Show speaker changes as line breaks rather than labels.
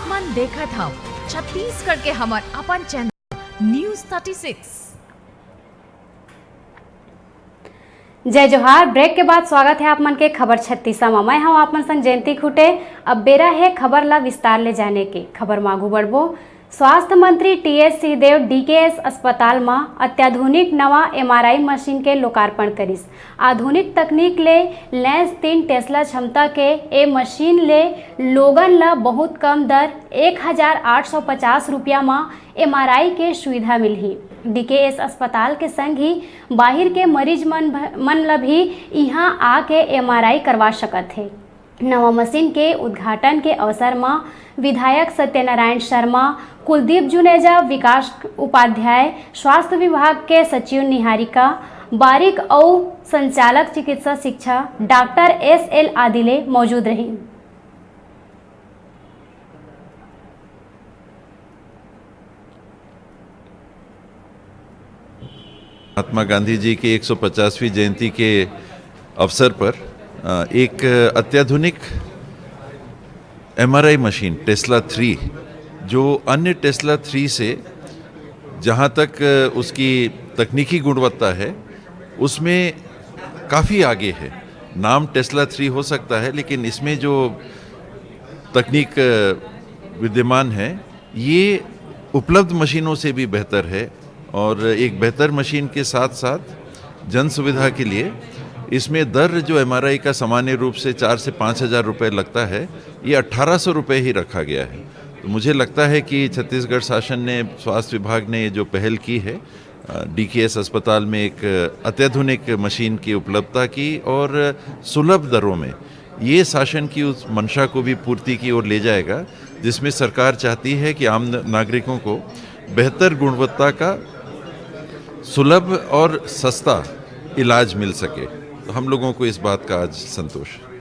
आप मन देखत हव छत्तीसगढ़ के हमर अपन चैनल न्यूज़ 36।
जय जोहार। ब्रेक के बाद स्वागत है आप मन के खबर 36 में। मैं हूँ आप मन संग जयंती खुटे। अब बेरा है खबर ला विस्तार ले जाने के। खबर मागू बढ़बो। स्वास्थ्य मंत्री टीएस सिंहदेव डीकेएस अस्पताल में अत्याधुनिक नवा एमआरआई मशीन के लोकार्पण करिस। आधुनिक तकनीक ले लैस 3 टेस्ला क्षमता के ए मशीन ले लोगन ला बहुत कम दर 1850 रुपया में एमआरआई के सुविधा मिलही। डीकेएस अस्पताल के संग ही बाहर के मरीज मन ला भी यहाँ आके एमआरआई करवा सकत है। नवा मशीन के उद्घाटन के अवसर में विधायक सत्यनारायण शर्मा, कुलदीप जुनेजा, विकास उपाध्याय, स्वास्थ्य विभाग के सचिव निहारिका बारिक और संचालक चिकित्सा शिक्षा डॉक्टर एसएल आदिले मौजूद रहे।
महात्मा गांधी जी की 150वीं जयंती के अवसर पर एक अत्याधुनिक एमआरआई मशीन टेस्ला 3, जो अन्य टेस्ला 3 से जहाँ तक उसकी तकनीकी गुणवत्ता है उसमें काफ़ी आगे है। नाम टेस्ला 3 हो सकता है, लेकिन इसमें जो तकनीक विद्यमान है ये उपलब्ध मशीनों से भी बेहतर है। और एक बेहतर मशीन के साथ साथ जन सुविधा के लिए इसमें दर जो एमआरआई का सामान्य रूप से 4 से 5 हज़ार रुपये लगता है, ये 1800 रुपये ही रखा गया है। तो मुझे लगता है कि छत्तीसगढ़ शासन ने, स्वास्थ्य विभाग ने जो पहल की है डीकेएस अस्पताल में एक अत्याधुनिक मशीन की उपलब्धता की और सुलभ दरों में, ये शासन की उस मंशा को भी पूर्ति की ओर ले जाएगा जिसमें सरकार चाहती है कि आम नागरिकों को बेहतर गुणवत्ता का सुलभ और सस्ता इलाज मिल सके। तो हम लोगों को इस बात का आज संतोष है।